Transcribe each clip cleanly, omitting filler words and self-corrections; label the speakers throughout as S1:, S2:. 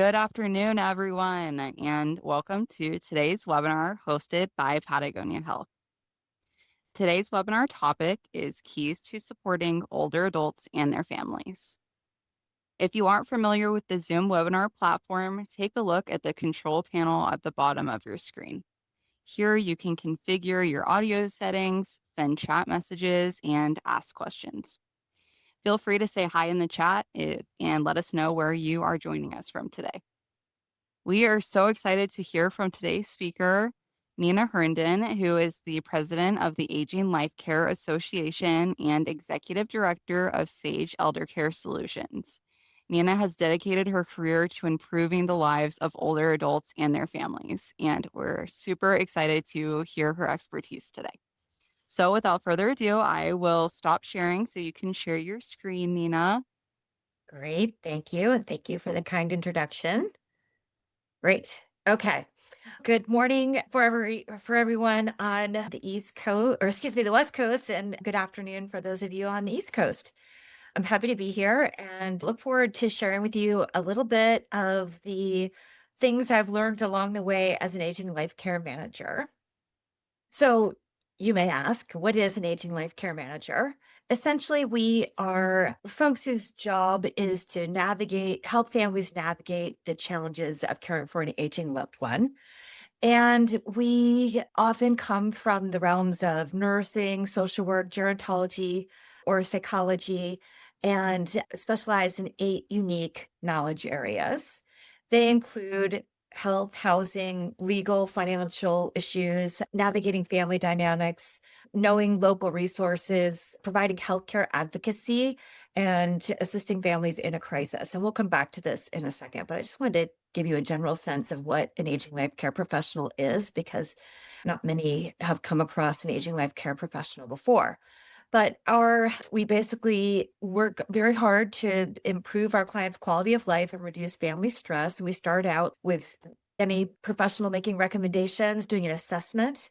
S1: Good afternoon, everyone, and welcome to today's webinar hosted by Patagonia Health. Today's webinar topic is keys to supporting older adults and their families. If you aren't familiar with the Zoom webinar platform, take a look at the control panel at the bottom of your screen. Here you can configure your audio settings, send chat messages, and ask questions. Feel free to say hi in the chat and let us know where you are joining us from today. We are so excited to hear from today's speaker, Nina Herndon, who is the president of the Aging Life Care Association and executive director of Sage Elder Care Solutions. Nina has dedicated her career to improving the lives of older adults and their families, and we're super excited to hear her expertise today. So without further ado, I will stop sharing so you can share your screen, Nina.
S2: Great. Thank you. And thank you for the kind introduction. Great. Okay. Good morning for everyone on the East Coast, or excuse me, the West Coast, and good afternoon for those of you on the East Coast. I'm happy to be here and look forward to sharing with you a little bit of the things I've learned along the way as an aging life care manager. So you may ask, what is an aging life care manager? Essentially, we are folks whose job is to help families navigate the challenges of caring for an aging loved one. And we often come from the realms of nursing, social work, gerontology, or psychology, and specialize in 8 unique knowledge areas. They include health, housing, legal, financial issues, navigating family dynamics, knowing local resources, providing healthcare advocacy, and assisting families in a crisis. And we'll come back to this in a second, but I just wanted to give you a general sense of what an aging life care professional is, because not many have come across an aging life care professional before. But we basically work very hard to improve our clients' quality of life and reduce family stress. We start out with any professional making recommendations, doing an assessment,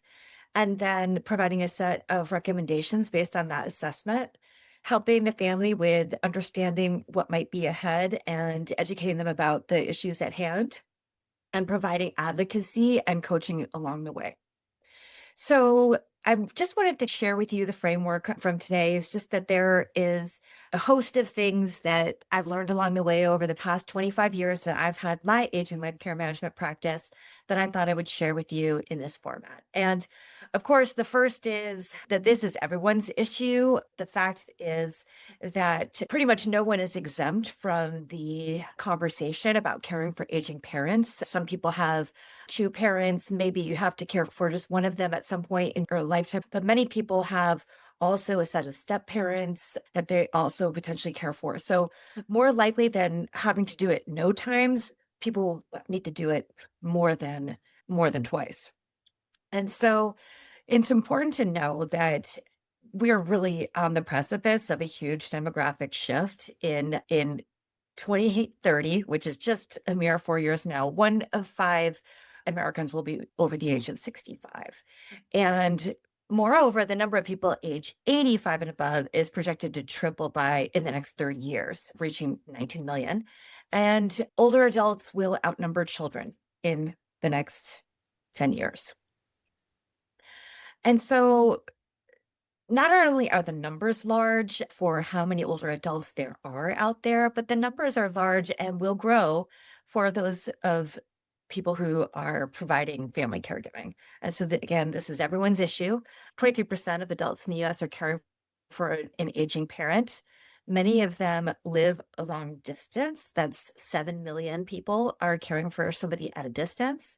S2: and then providing a set of recommendations based on that assessment, helping the family with understanding what might be ahead and educating them about the issues at hand, and providing advocacy and coaching along the way. So I just wanted to share with you the framework from today. Is just that there is a host of things that I've learned along the way over the past 25 years that I've had my aging life care management practice that I thought I would share with you in this format. And of course, the first is that this is everyone's issue. The fact is that pretty much no one is exempt from the conversation about caring for aging parents. Some people have 2 parents, maybe you have to care for just one of them at some point in your lifetime, but many people have also a set of step parents that they also potentially care for. So more likely than having to do it no times, people need to do it more than twice. And so it's important to know that we are really on the precipice of a huge demographic shift in 2030, which is just a mere 4 years now. 1 of 5 Americans will be over the age of 65. And moreover, the number of people age 85 and above is projected to triple in the next 30 years, reaching 19 million. And older adults will outnumber children in the next 10 years. And so not only are the numbers large for how many older adults there are out there, but the numbers are large and will grow for those of people who are providing family caregiving. And so again, this is everyone's issue. 23% of adults in the US are caring for an aging parent. Many of them live a long distance. That's 7 million people are caring for somebody at a distance.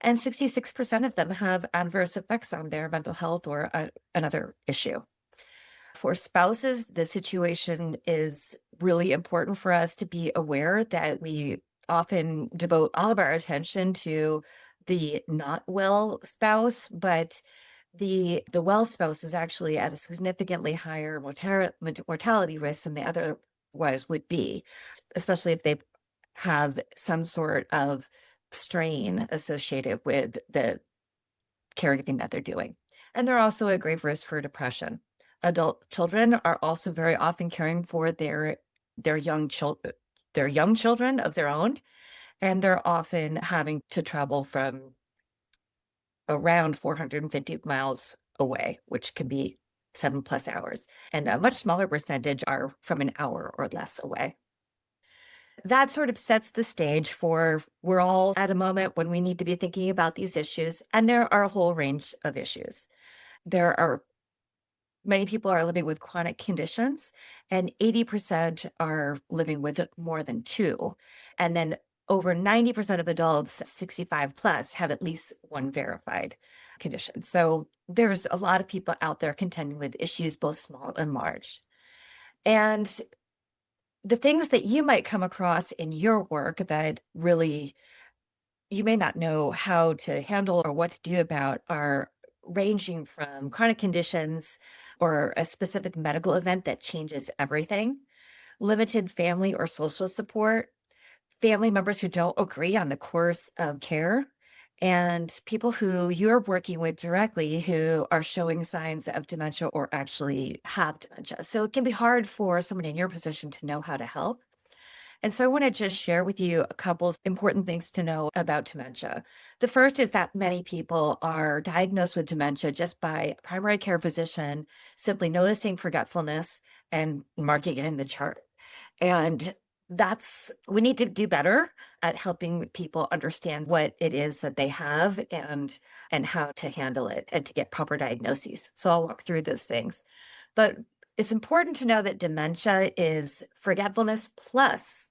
S2: And 66% of them have adverse effects on their mental health or another issue. For spouses, the situation is really important for us to be aware that we often devote all of our attention to the not well spouse, but the well spouse is actually at a significantly higher mortality risk than they otherwise would be, especially if they have some sort of strain associated with the caregiving that they're doing. And they're also at grave risk for depression. Adult children are also very often caring for their young children of their own. and they're often having to travel from around 450 miles away, which can be 7+ hours. And a much smaller percentage are from an hour or less away. That sort of sets the stage for we're all at a moment when we need to be thinking about these issues. And there are a whole range of issues. There are many people are living with chronic conditions, and 80% are living with more than two. And then over 90% of adults 65 plus have at least one verified condition. So there's a lot of people out there contending with issues, both small and large. And the things that you might come across in your work that really you may not know how to handle or what to do about are ranging from chronic conditions or a specific medical event that changes everything, limited family or social support, family members who don't agree on the course of care, and people who you're working with directly who are showing signs of dementia or actually have dementia. So it can be hard for someone in your position to know how to help. And so I want to just share with you a couple important things to know about dementia. The first is that many people are diagnosed with dementia just by a primary care physician simply noticing forgetfulness and marking it in the chart. And we need to do better at helping people understand what it is that they have and how to handle it and to get proper diagnoses. So I'll walk through those things. But it's important to know that dementia is forgetfulness plus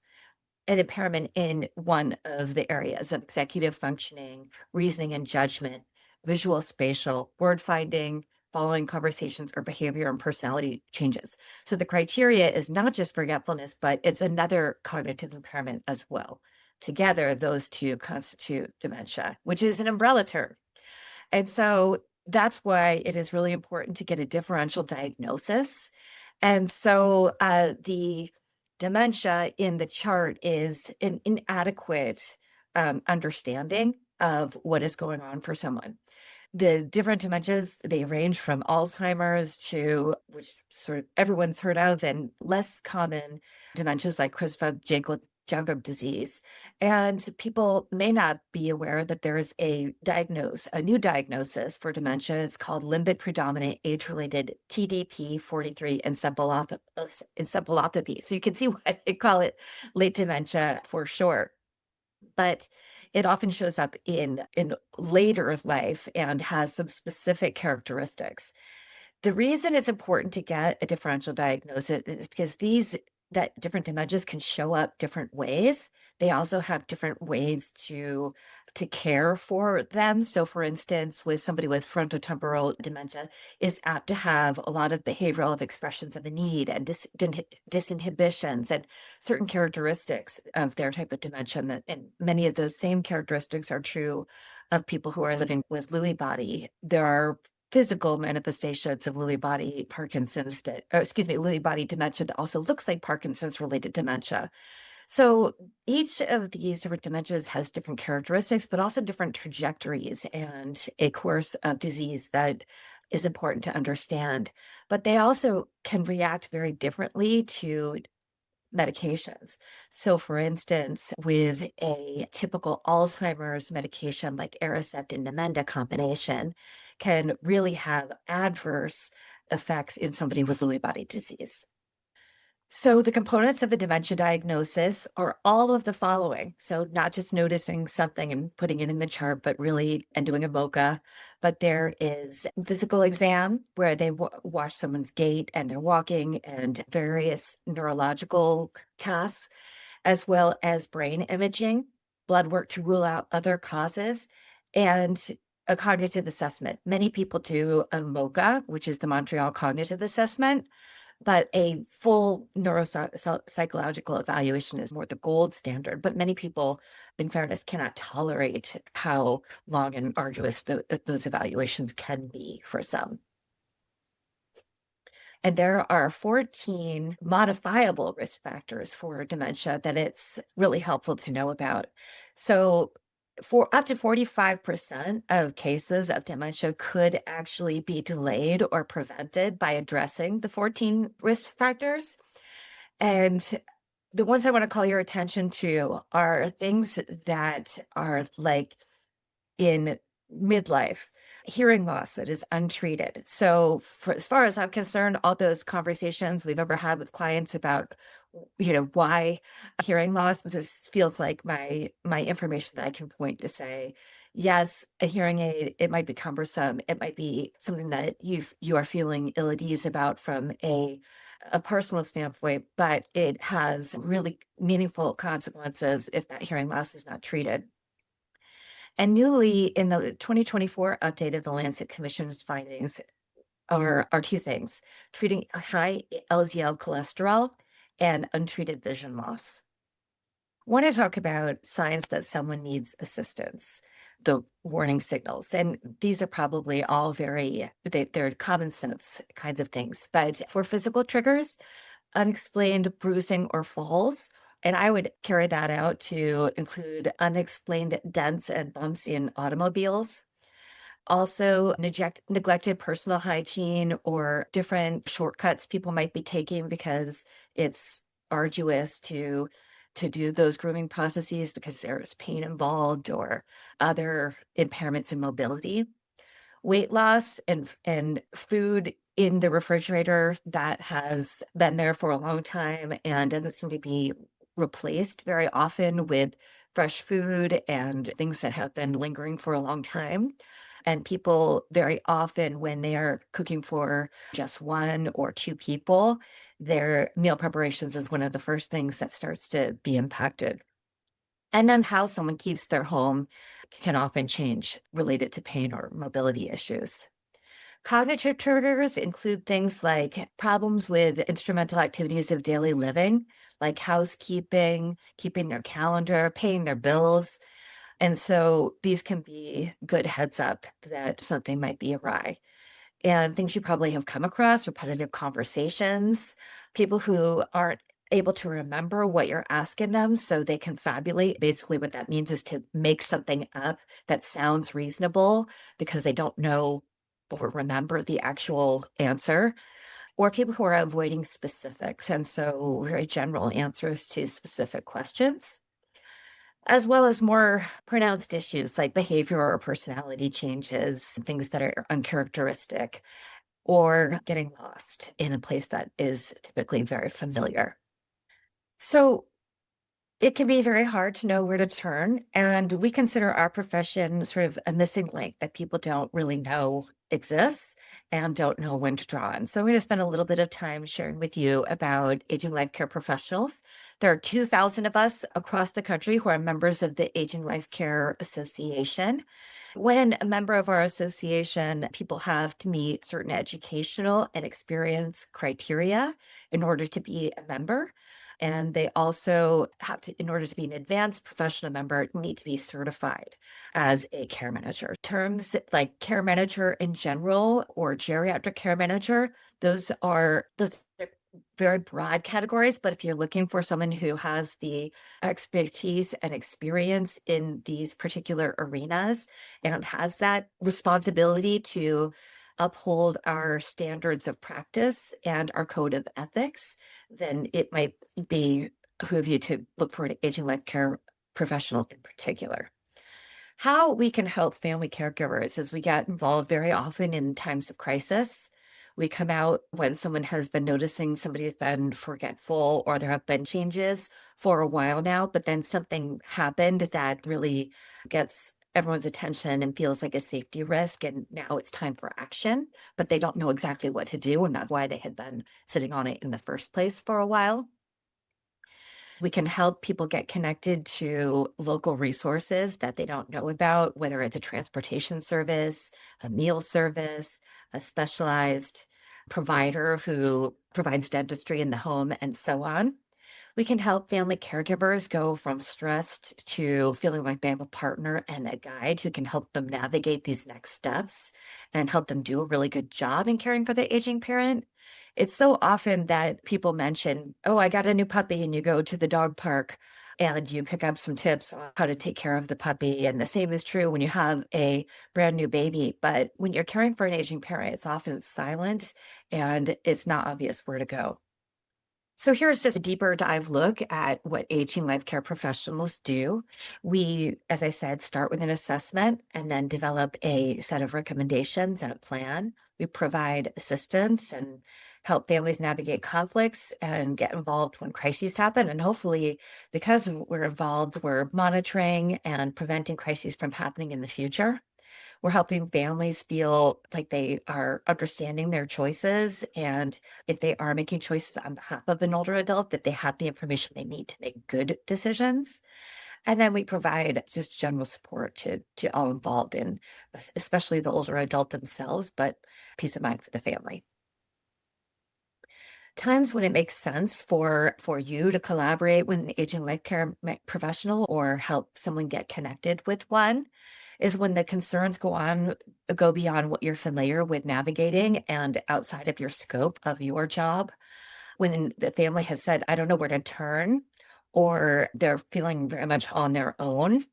S2: an impairment in one of the areas of executive functioning, reasoning and judgment, visual spatial, word finding, following conversations, or behavior and personality changes. So the criteria is not just forgetfulness, but it's another cognitive impairment as well. Together, those two constitute dementia, which is an umbrella term. And so that's why it is really important to get a differential diagnosis. And so the dementia in the chart is an inadequate understanding of what is going on for someone. The different dementias, they range from Alzheimer's to, which sort of everyone's heard of, and less common dementias like Creutzfeldt-Jakob disease. And people may not be aware that there is a new diagnosis for dementia. It's called limbic predominant age-related TDP-43 encephalopathy. So you can see why they call it late dementia for short. But it often shows up in later life and has some specific characteristics. The reason it's important to get a differential diagnosis is because that different dementias can show up different ways. They also have different ways to care for them. So for instance, with somebody with frontotemporal dementia is apt to have a lot of behavioral expressions of the need and disinhibitions and certain characteristics of their type of dementia. And many of those same characteristics are true of people who are living with Lewy body. There are physical manifestations of Lewy body Lewy body dementia that also looks like Parkinson's related dementia. So each of these different dementias has different characteristics, but also different trajectories and a course of disease that is important to understand. But they also can react very differently to medications. So for instance, with a typical Alzheimer's medication like Aricept and Namenda combination can really have adverse effects in somebody with Lewy body disease. So the components of a dementia diagnosis are all of the following. So not just noticing something and putting it in the chart, but really and doing a MOCA. But there is physical exam where they watch someone's gait and their walking and various neurological tasks, as well as brain imaging, blood work to rule out other causes, and a cognitive assessment. Many people do a MOCA, which is the Montreal Cognitive Assessment, but a full neuropsychological evaluation is more the gold standard. But many people, in fairness, cannot tolerate how long and arduous those evaluations can be for some. And there are 14 modifiable risk factors for dementia that it's really helpful to know about. So for up to 45% of cases of dementia could actually be delayed or prevented by addressing the 14 risk factors. And The ones I want to call your attention to are things that are like in midlife, hearing loss that is untreated. So, as far as I'm concerned, all those conversations we've ever had with clients about, why hearing loss, this feels like my information that I can point to say, yes, a hearing aid, it might be cumbersome. It might be something that you are feeling ill at ease about from a personal standpoint, but it has really meaningful consequences if that hearing loss is not treated. And newly in the 2024 update of the Lancet Commission's findings are two things: treating high LDL cholesterol and untreated vision loss. I want to talk about signs that someone needs assistance, the warning signals. And these are probably all they're common sense kinds of things. But for physical triggers, unexplained bruising or falls. And I would carry that out to include unexplained dents and bumps in automobiles. Also, neglected personal hygiene or different shortcuts people might be taking because it's arduous to do those grooming processes because there's pain involved or other impairments in mobility. Weight loss and food in the refrigerator that has been there for a long time and doesn't seem to be replaced very often with fresh food and things that have been lingering for a long time. And people very often, when they are cooking for just one or two people, their meal preparations is one of the first things that starts to be impacted. And then how someone keeps their home can often change related to pain or mobility issues. Cognitive triggers include things like problems with instrumental activities of daily living, like housekeeping, keeping their calendar, paying their bills. And so these can be good heads up that something might be awry. And things you probably have come across: repetitive conversations, people who aren't able to remember what you're asking them, so they confabulate. Basically, what that means is to make something up that sounds reasonable because they don't know or remember the actual answer, or people who are avoiding specifics. And so, very general answers to specific questions, as well as more pronounced issues like behavior or personality changes, things that are uncharacteristic, or getting lost in a place that is typically very familiar. So it can be very hard to know where to turn. And we consider our profession sort of a missing link that people don't really know exists and don't know when to draw on. So I'm going to spend a little bit of time sharing with you about aging life care professionals. There are 2,000 of us across the country who are members of the Aging Life Care Association. When a member of our association, people have to meet certain educational and experience criteria in order to be a member. And they also have to, in order to be an advanced professional member, need to be certified as a care manager. Terms like care manager in general or geriatric care manager, those are very broad categories. But if you're looking for someone who has the expertise and experience in these particular arenas and has that responsibility to uphold our standards of practice and our code of ethics, then it might behoove you to look for an aging life care professional in particular. How we can help family caregivers is we get involved very often in times of crisis. We come out when someone has been noticing somebody has been forgetful or there have been changes for a while now, but then something happened that really gets everyone's attention and feels like a safety risk. And now it's time for action, but they don't know exactly what to do. And that's why they had been sitting on it in the first place for a while. We can help people get connected to local resources that they don't know about, whether it's a transportation service, a meal service, a specialized provider who provides dentistry in the home, and so on. We can help family caregivers go from stressed to feeling like they have a partner and a guide who can help them navigate these next steps and help them do a really good job in caring for the aging parent. It's so often that people mention, oh, I got a new puppy, and you go to the dog park and you pick up some tips on how to take care of the puppy. And the same is true when you have a brand new baby. But when you're caring for an aging parent, it's often silent and it's not obvious where to go. So here's just a deeper dive look at what aging life care professionals do. We, as I said, start with an assessment and then develop a set of recommendations and a plan. We provide assistance and help families navigate conflicts and get involved when crises happen. And hopefully, because we're involved, we're monitoring and preventing crises from happening in the future. We're helping families feel like they are understanding their choices. And if they are making choices on behalf of an older adult, that they have the information they need to make good decisions. And then we provide just general support to all involved in, especially the older adult themselves, but peace of mind for the family. Times when it makes sense for you to collaborate with an aging life care professional or help someone get connected with one is when the concerns go beyond what you're familiar with navigating and outside of your scope of your job. When the family has said, I don't know where to turn, or they're feeling very much on their own.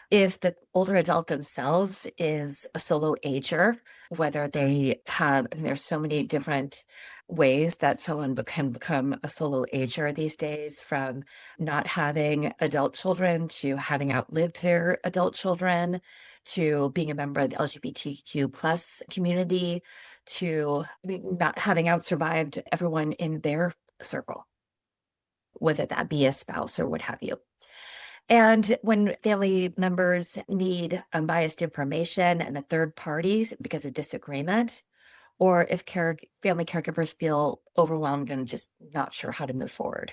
S2: If the older adult themselves is a solo ager, whether they have, and there's so many different ways that someone can become a solo ager these days, from not having adult children to having outlived their adult children, to being a member of the LGBTQ plus community, to not having out survived everyone in their circle, whether that be a spouse or what have you. And when family members need unbiased information and a third party because of disagreement, or if family caregivers feel overwhelmed and just not sure how to move forward,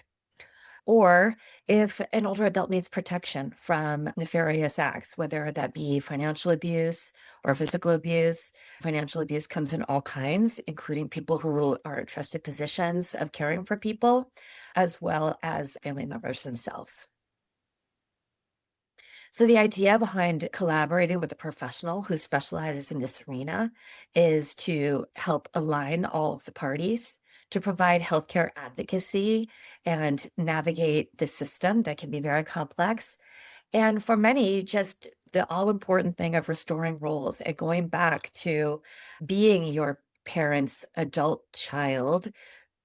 S2: or if an older adult needs protection from nefarious acts, whether that be financial abuse or physical abuse. Financial abuse comes in all kinds, including people who are in trusted positions of caring for people, as well as family members themselves. So the idea behind collaborating with a professional who specializes in this arena is to help align all of the parties, to provide healthcare advocacy and navigate the system that can be very complex. And for many, just the all important thing of restoring roles and going back to being your parent's adult child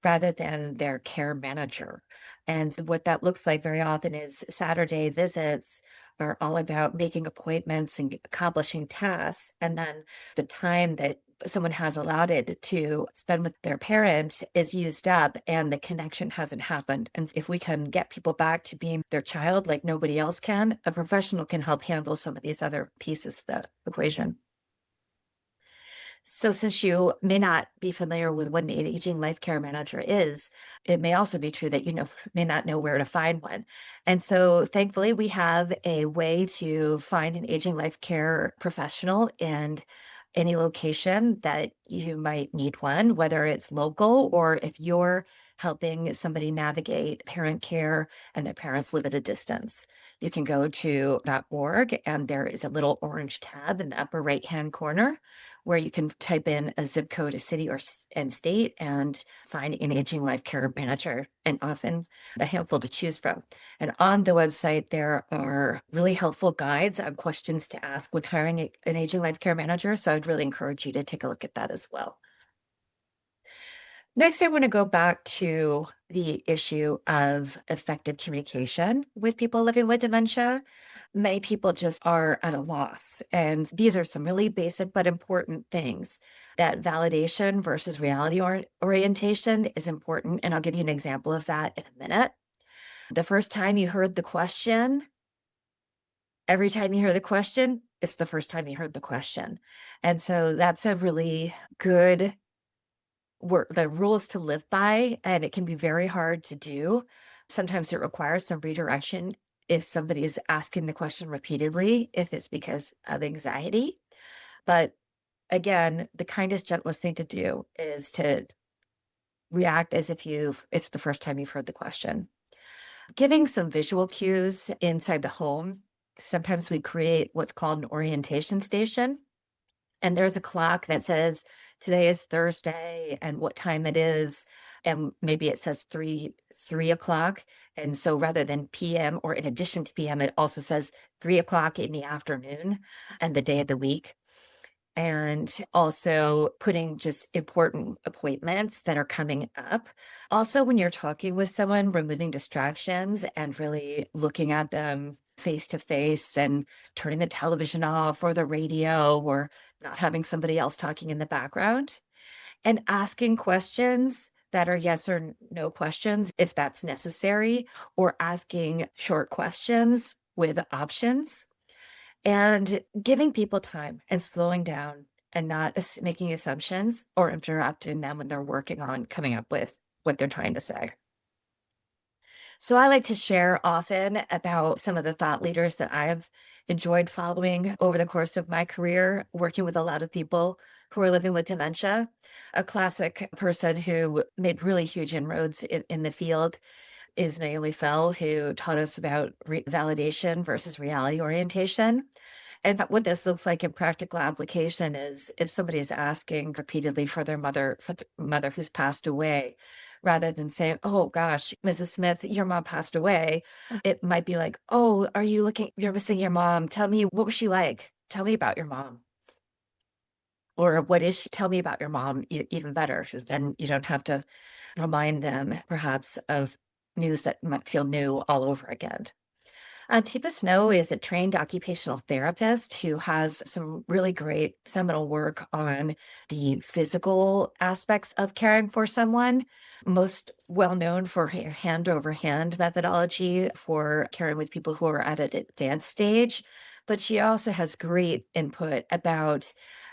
S2: rather than their care manager. And so what that looks like very often is Saturday visits are all about making appointments and accomplishing tasks. And then the time that someone has allotted to spend with their parent is used up and the connection hasn't happened. And if we can get people back to being their child like nobody else can, a professional can help handle some of these other pieces of the equation. So, since you may not be familiar with what an aging life care manager is, it may also be true that you may not know where to find one. And so, thankfully, we have a way to find an aging life care professional in any location that you might need one, whether it's local or if you're helping somebody navigate parent care and their parents live at a distance. You can go to .org and there is a little orange tab in the upper right-hand corner where you can type in a zip code, a city and state, and find an aging life care manager, and often a handful to choose from. And on the website, there are really helpful guides on questions to ask when hiring an aging life care manager. So I'd really encourage you to take a look at that as well. Next, I want to go back to the issue of effective communication with people living with dementia. Many people just are at a loss. And these are some really basic but important things. That validation versus reality orientation is important. And I'll give you an example of that in a minute. The first time you heard the question, every time you hear the question, it's the first time you heard the question. And so that's a really good the rules to live by, and it can be very hard to do. Sometimes it requires some redirection if somebody is asking the question repeatedly, if it's because of anxiety. But again, the kindest, gentlest thing to do is to react as if it's the first time you've heard the question. Giving some visual cues inside the home. Sometimes we create what's called an orientation station. And there's a clock that says today is Thursday and what time it is. And maybe it says 3 o'clock. And so rather than PM or in addition to PM, it also says 3 o'clock in the afternoon and the day of the week. and also putting just important appointments that are coming up. Also, when you're talking with someone, removing distractions and really looking at them face to face and turning the television off or the radio or not having somebody else talking in the background and asking questions that are yes or no questions if that's necessary, or asking short questions with options and giving people time and slowing down and not making assumptions or interrupting them when they're working on coming up with what they're trying to say. So I like to share often about some of the thought leaders that I've enjoyed following over the course of my career, working with a lot of people who are living with dementia. A classic person who made really huge inroads in the field is Naomi Fell, who taught us about validation versus reality orientation. And what this looks like in practical application is if somebody is asking repeatedly for their mother, for the mother who's passed away, rather than saying, "Oh gosh, Mrs. Smith, your mom passed away," it might be like, "Oh, are you looking, you're missing your mom. Tell me, what was she like? Tell me about your mom." Or what is she? Tell me about your mom, even better. 'Cause then you don't have to remind them perhaps of news that might feel new all over again. Tipa Snow is a trained occupational therapist who has some really great seminal work on the physical aspects of caring for someone, most well known for her hand over hand methodology for caring with people who are at an advanced stage. But she also has great input about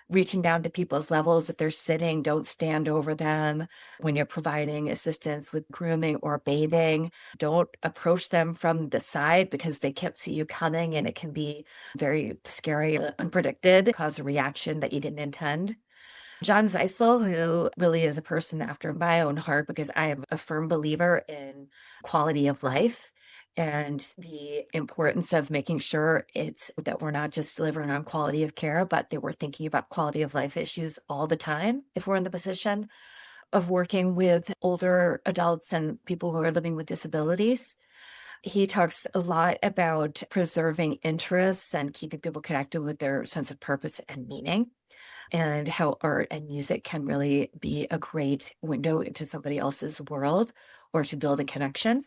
S2: reaching down to people's levels. If they're sitting, don't stand over them. When you're providing assistance with grooming or bathing, don't approach them from the side because they can't see you coming and it can be very scary, unpredicted, cause a reaction that you didn't intend. John Zeisel, who really is a person after my own heart because I am a firm believer in quality of life and the importance of making sure it's that we're not just delivering on quality of care, but that we're thinking about quality of life issues all the time if we're in the position of working with older adults and people who are living with disabilities. He talks a lot about preserving interests and keeping people connected with their sense of purpose and meaning, and how art and music can really be a great window into somebody else's world or to build a connection.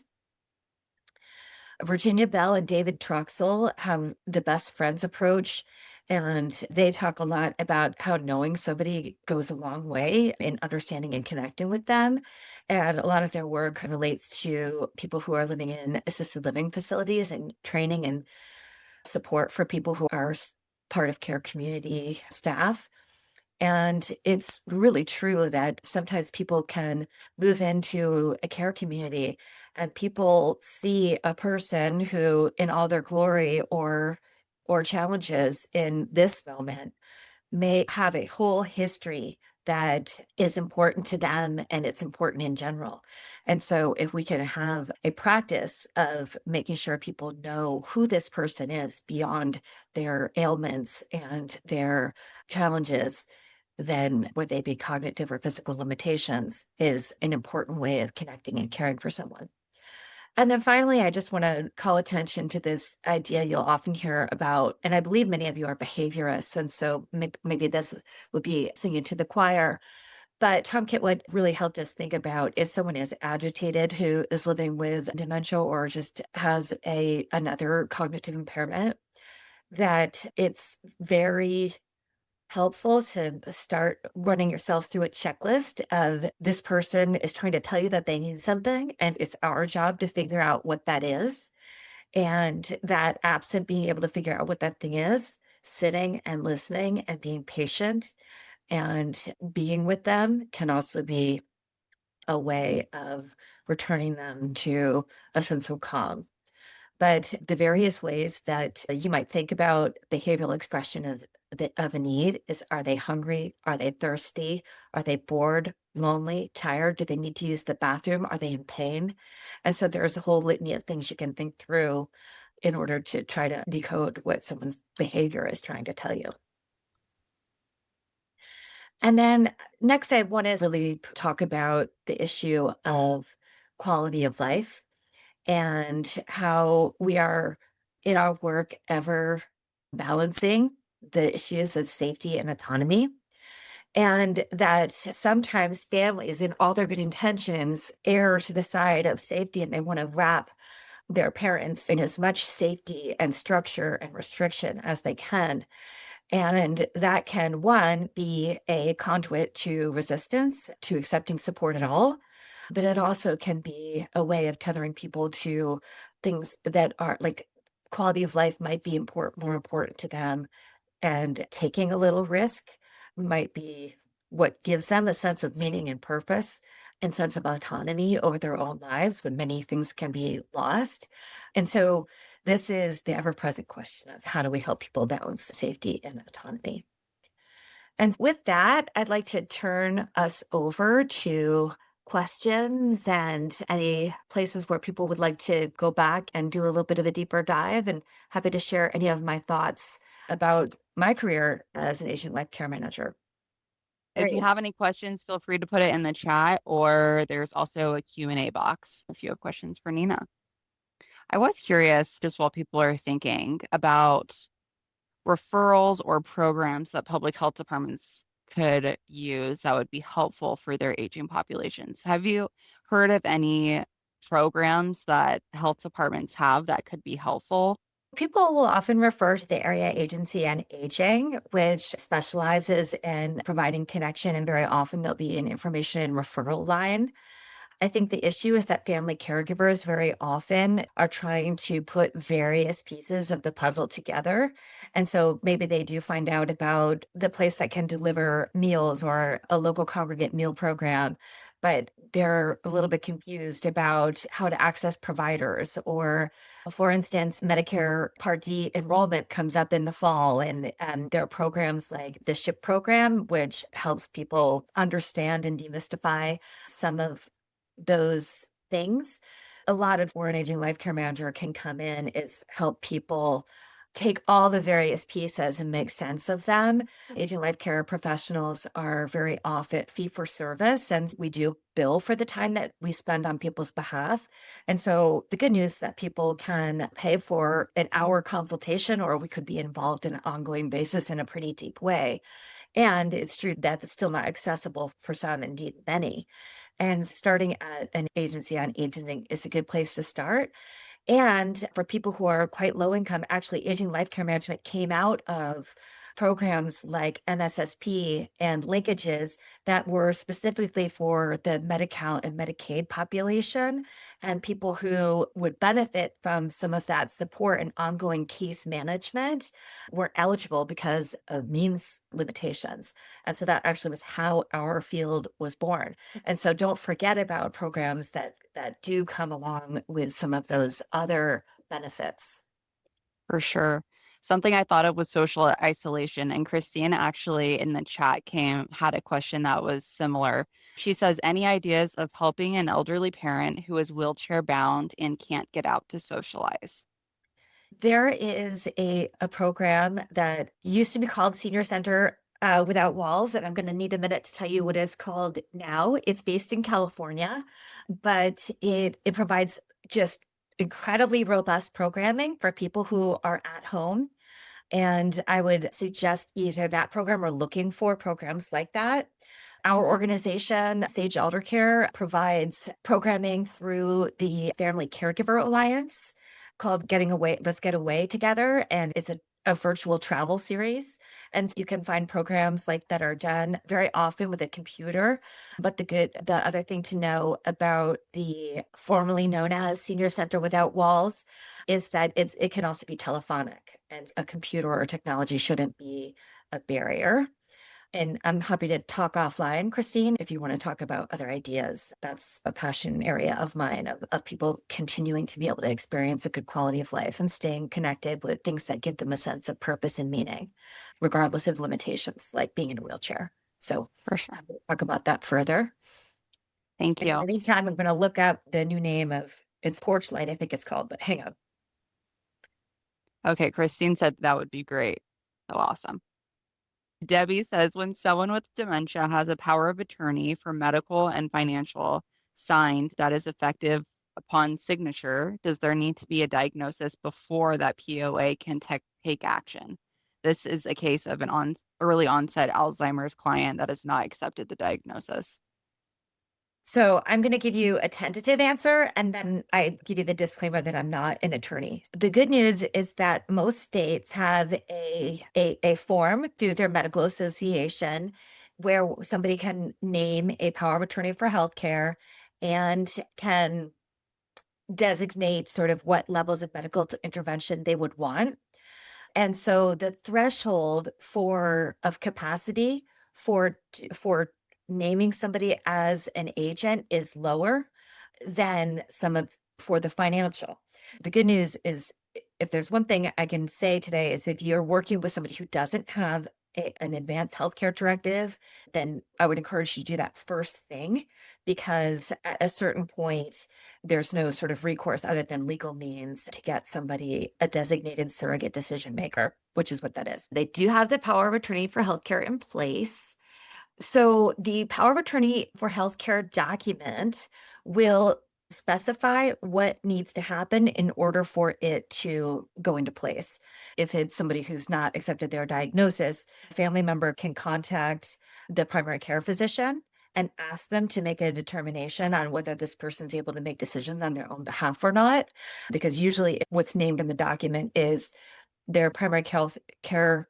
S2: Virginia Bell and David Troxel have the best friends approach, and they talk a lot about how knowing somebody goes a long way in understanding and connecting with them. And a lot of their work relates to people who are living in assisted living facilities and training and support for people who are part of care community staff. And it's really true that sometimes people can move into a care community and people see a person who in all their glory or challenges in this moment may have a whole history that is important to them and it's important in general. And so if we can have a practice of making sure people know who this person is beyond their ailments and their challenges, then would they be cognitive or physical limitations is an important way of connecting and caring for someone. And then finally, I just want to call attention to this idea you'll often hear about, and I believe many of you are behaviorists, and so maybe this would be singing to the choir. But Tom Kitwood really helped us think about if someone is agitated who is living with dementia or just has another cognitive impairment, that it's very helpful to start running yourself through a checklist of this person is trying to tell you that they need something, and it's our job to figure out what that is. And that absent being able to figure out what that thing is, sitting and listening and being patient and being with them can also be a way of returning them to a sense of calm. But the various ways that you might think about behavioral expression of a need is, are they hungry? Are they thirsty? Are they bored, lonely, tired? Do they need to use the bathroom? Are they in pain? And so there's a whole litany of things you can think through in order to try to decode what someone's behavior is trying to tell you. And then next, I want to really talk about the issue of quality of life and how we are in our work ever balancing the issues of safety and autonomy. And that sometimes families, in all their good intentions, err to the side of safety and they want to wrap their parents in as much safety and structure and restriction as they can. And that can, one, be a conduit to resistance, to accepting support at all. But it also can be a way of tethering people to things that are like quality of life might be more important to them. And taking a little risk might be what gives them a sense of meaning and purpose and sense of autonomy over their own lives when many things can be lost. And so this is the ever-present question of how do we help people balance safety and autonomy? And with that, I'd like to turn us over to questions and any places where people would like to go back and do a little bit of a deeper dive, and happy to share any of my thoughts about my career as an aging life care manager.
S1: If you
S2: Great.
S1: have any questions, feel free to put it in the chat, or there's also a Q&A box if you have questions for Nina. I was curious, just while people are thinking about referrals or programs that public health departments could use that would be helpful for their aging populations. Have you heard of any programs that health departments have that could be helpful?
S2: People will often refer to the Area Agency on Aging, which specializes in providing connection, and very often there'll be an information and referral line. I think the issue is that family caregivers very often are trying to put various pieces of the puzzle together. And so maybe they do find out about the place that can deliver meals or a local congregate meal program, but they're a little bit confused about how to access providers. Or, for instance, Medicare Part D enrollment comes up in the fall, and there are programs like the SHIP program, which helps people understand and demystify some of those things. A lot of where an aging life care manager can come in is help people take all the various pieces and make sense of them. Aging life care professionals are very often fee for service, and we do bill for the time that we spend on people's behalf. And so the good news is that people can pay for an hour consultation, or we could be involved in an ongoing basis in a pretty deep way. And it's true that it's still not accessible for some, indeed many. And starting at an agency on aging is a good place to start. And for people who are quite low income, actually, aging life care management came out of programs like MSSP and linkages that were specifically for the Medi-Cal and Medicaid population, and people who would benefit from some of that support and ongoing case management were eligible because of means limitations. And so that actually was how our field was born. And so don't forget about programs that do come along with some of those other benefits.
S1: For sure. Something I thought of was social isolation, and Christine actually in the chat had a question that was similar. She says, any ideas of helping an elderly parent who is wheelchair bound and can't get out to socialize?
S2: There is a program that used to be called Senior Center Without Walls, and I'm going to need a minute to tell you what it's called now. It's based in California, but it provides just incredibly robust programming for people who are at home. And I would suggest either that program or looking for programs like that. Our organization, Sage Elder Care, provides programming through the Family Caregiver Alliance called Getting Away, Let's Get Away Together. And it's a virtual travel series. And you can find programs like that are done very often with a computer. But the other thing to know about the formerly known as Senior Center Without Walls is that it can also be telephonic, and a computer or technology shouldn't be a barrier. And I'm happy to talk offline, Christine, if you want to talk about other ideas. That's a passion area of mine, of people continuing to be able to experience a good quality of life and staying connected with things that give them a sense of purpose and meaning, regardless of limitations, like being in a wheelchair. So
S1: For sure.
S2: I'll talk about that further.
S1: Thank
S2: And in
S1: you.
S2: the meantime, I'm going to look up the new name of it's Porch Light, I think it's called, but hang on.
S1: Okay, Christine said that would be great. So awesome. Debbie says when someone with dementia has a power of attorney for medical and financial signed that is effective upon signature, does there need to be a diagnosis before that POA can take action? This is a case of an early onset Alzheimer's client that has not accepted the diagnosis.
S2: So I'm going to give you a tentative answer, and then I give you the disclaimer that I'm not an attorney. The good news is that most states have a form through their medical association where somebody can name a power of attorney for healthcare and can designate sort of what levels of medical intervention they would want. And so the threshold for of capacity for naming somebody as an agent is lower than some of for the financial. The good news is if there's one thing I can say today is if you're working with somebody who doesn't have an advanced healthcare directive, then I would encourage you to do that first thing because at a certain point, there's no sort of recourse other than legal means to get somebody a designated surrogate decision maker, which is what that is. They do have the power of attorney for healthcare in place. So the power of attorney for healthcare document will specify what needs to happen in order for it to go into place. If it's somebody who's not accepted their diagnosis, a family member can contact the primary care physician and ask them to make a determination on whether this person's able to make decisions on their own behalf or not. Because usually what's named in the document is their primary health care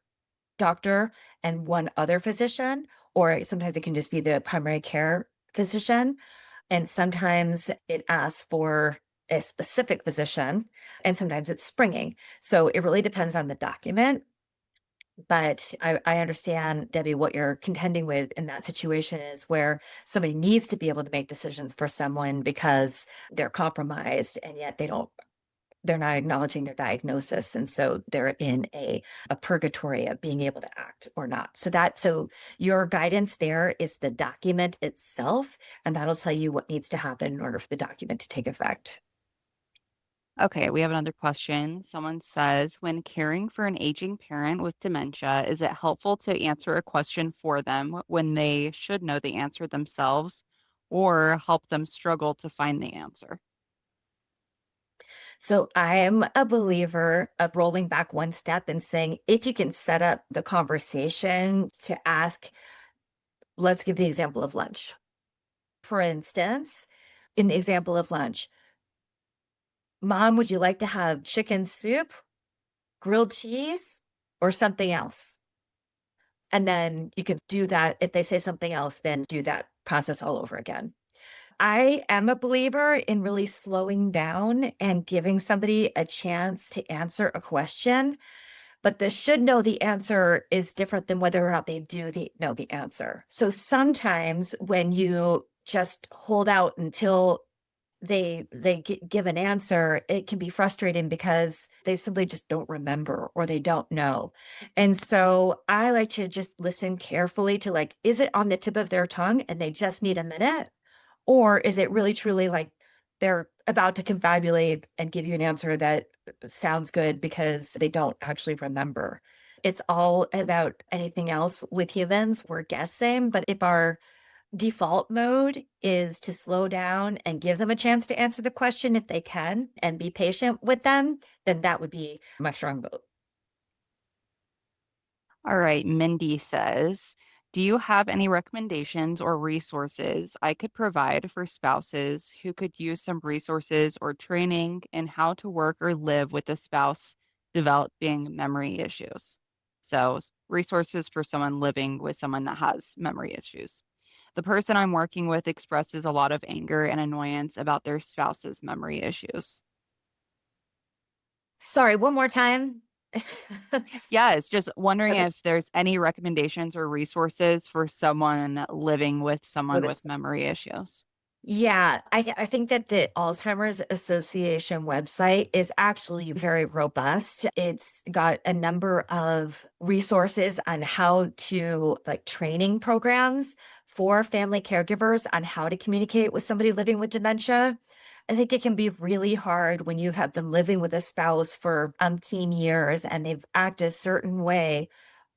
S2: doctor and one other physician, or sometimes it can just be the primary care physician. And sometimes it asks for a specific physician, and sometimes it's springing. So it really depends on the document. But I understand, Debbie, what you're contending with in that situation is where somebody needs to be able to make decisions for someone because they're compromised and yet they're not acknowledging their diagnosis. And so they're in a purgatory of being able to act or not. So your guidance there is the document itself, and that'll tell you what needs to happen in order for the document to take effect.
S1: Okay, we have another question. Someone says, when caring for an aging parent with dementia, is it helpful to answer a question for them when they should know the answer themselves or help them struggle to find the answer?
S2: So I am a believer of rolling back one step and saying, if you can set up the conversation to ask, let's give the example of lunch. For instance, in the example of lunch, Mom, would you like to have chicken soup, grilled cheese, or something else? And then you can do that. If they say something else, then do that process all over again. I am a believer in really slowing down and giving somebody a chance to answer a question, but the should know the answer is different than whether or not they know the answer. So sometimes when you just hold out until give an answer, it can be frustrating because they simply just don't remember or they don't know. And so I like to just listen carefully to like, is it on the tip of their tongue and they just need a minute? Or is it really truly like they're about to confabulate and give you an answer that sounds good because they don't actually remember? It's all about anything else with humans. We're guessing, but if our default mode is to slow down and give them a chance to answer the question if they can and be patient with them, then that would be my strong vote.
S1: All right, Mindy says, do you have any recommendations or resources I could provide for spouses who could use some resources or training in how to work or live with a spouse developing memory issues? So, resources for someone living with someone that has memory issues. The person I'm working with expresses a lot of anger and annoyance about their spouse's memory issues.
S2: Sorry, one more time.
S1: Yeah, it's just wondering
S2: Okay.
S1: if there's any recommendations or resources for someone living with someone with memory issues.
S2: Yeah, I think that the Alzheimer's Association website is actually very robust. It's got a number of resources on how to like training programs for family caregivers on how to communicate with somebody living with dementia. I think it can be really hard when you have been living with a spouse for umpteen years and they've acted a certain way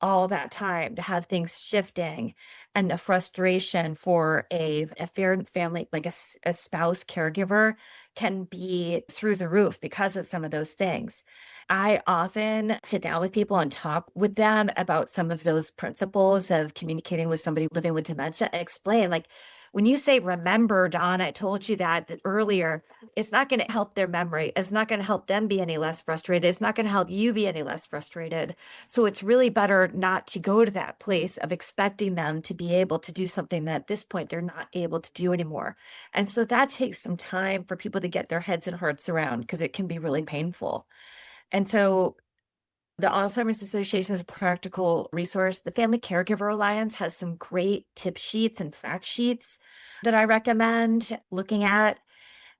S2: all that time to have things shifting and the frustration for a fair family, like a spouse caregiver, can be through the roof because of some of those things. I often sit down with people and talk with them about some of those principles of communicating with somebody living with dementia and explain, like, when you say, remember, Don, I told you that earlier, it's not going to help their memory. It's not going to help them be any less frustrated. It's not going to help you be any less frustrated. So it's really better not to go to that place of expecting them to be able to do something that at this point they're not able to do anymore. And so that takes some time for people to get their heads and hearts around because it can be really painful. And so the Alzheimer's Association is a practical resource. The Family Caregiver Alliance has some great tip sheets and fact sheets that I recommend looking at.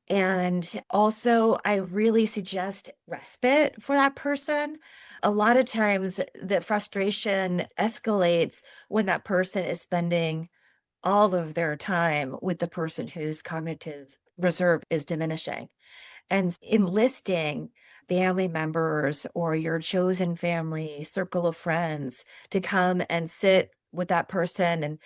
S2: And also, I really suggest respite for that person. A lot of times, the frustration escalates when that person is spending all of their time with the person whose cognitive reserve is diminishing. And enlisting family members or your chosen family circle of friends to come and sit with that person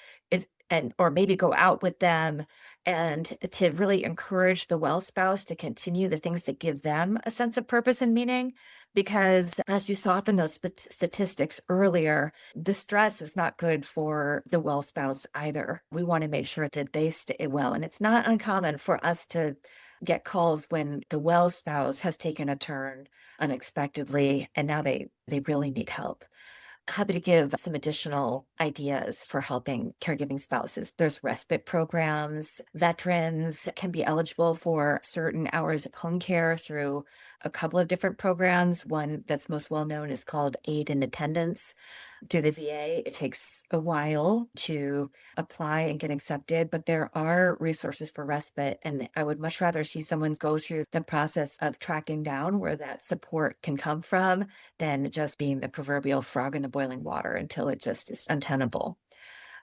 S2: and or maybe go out with them and to really encourage the well spouse to continue the things that give them a sense of purpose and meaning. Because as you saw from those statistics earlier, the stress is not good for the well spouse either. We want to make sure that they stay well. And it's not uncommon for us to get calls when the well spouse has taken a turn unexpectedly and now they really need help. Happy to give some additional ideas for helping caregiving spouses. There's respite programs. Veterans can be eligible for certain hours of home care through a couple of different programs. One that's most well known is called Aid in Attendance through the VA. It takes a while to apply and get accepted, but there are resources for respite. And I would much rather see someone go through the process of tracking down where that support can come from than just being the proverbial frog in the boiling water until it just is untenable.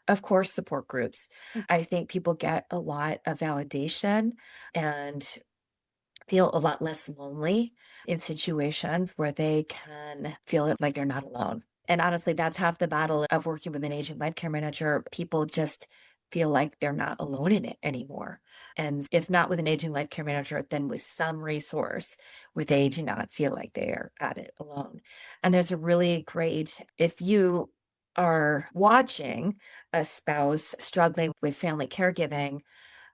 S2: Of course, support groups. I think people get a lot of validation and feel a lot less lonely in situations where they can feel it like they're not alone. And honestly, that's half the battle of working with an aging life care manager. People just feel like they're not alone in it anymore. And if not with an aging life care manager, then with some resource where they do not feel like they are at it alone. And there's a really great, if you are watching a spouse struggling with family caregiving,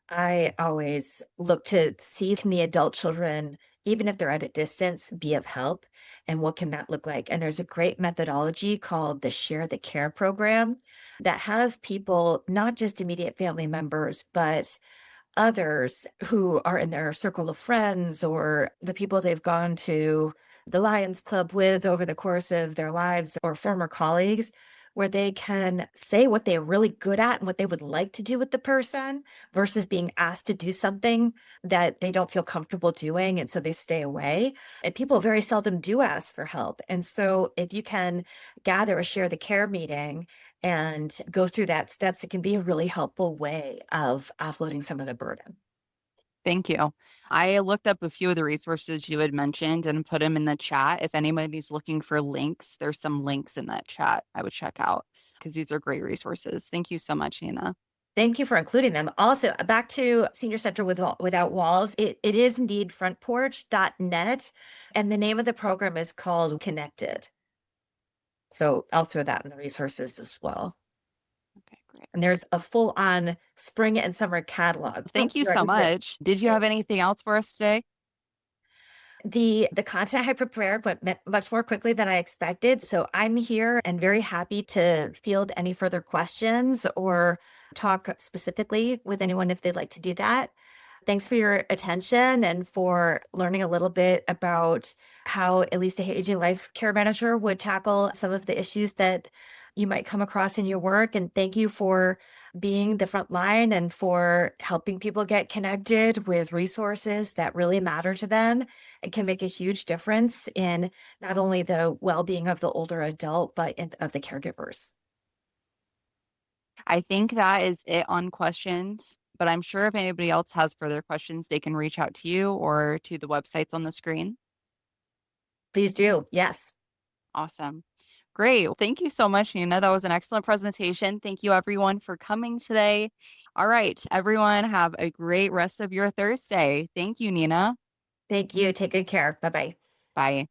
S2: I always look to see, can the adult children, even if they're at a distance, be of help? And what can that look like? And there's a great methodology called the Share the Care program that has people, not just immediate family members, but others who are in their circle of friends or the people they've gone to the Lions Club with over the course of their lives or former colleagues, where they can say what they're really good at and what they would like to do with the person versus being asked to do something that they don't feel comfortable doing. And so they stay away. And people very seldom do ask for help. And so if you can gather a share the care meeting and go through that steps, it can be a really helpful way of offloading some of the burden.
S1: Thank you. I looked up a few of the resources you had mentioned and put them in the chat. If anybody's looking for links, there's some links in that chat I would check out because these are great resources. Thank you so much, Nina.
S2: Thank you for including them. Also, back to Senior Center Without Walls, it is indeed frontporch.net, and the name of the program is called Connected. So I'll throw that in the resources as well.
S1: Okay, great.
S2: And there's a full-on spring and summer catalog. Oh,
S1: Thank you
S2: you're
S1: so
S2: right.
S1: much. Did you have anything else for us today?
S2: The content I prepared went much more quickly than I expected. So I'm here and very happy to field any further questions or talk specifically with anyone if they'd like to do that. Thanks for your attention and for learning a little bit about how at least a aging life care manager would tackle some of the issues that you might come across in your work. And thank you for being the front line and for helping people get connected with resources that really matter to them. It can make a huge difference in not only the well-being of the older adult, but of the caregivers.
S1: I think that is it on questions, but I'm sure if anybody else has further questions, they can reach out to you or to the websites on the screen.
S2: Please do. Yes.
S1: Awesome. Great. Well, thank you so much, Nina. That was an excellent presentation. Thank you, everyone, for coming today. All right, everyone, have a great rest of your Thursday. Thank you, Nina.
S2: Thank you. Take good care. Bye-bye.
S1: Bye.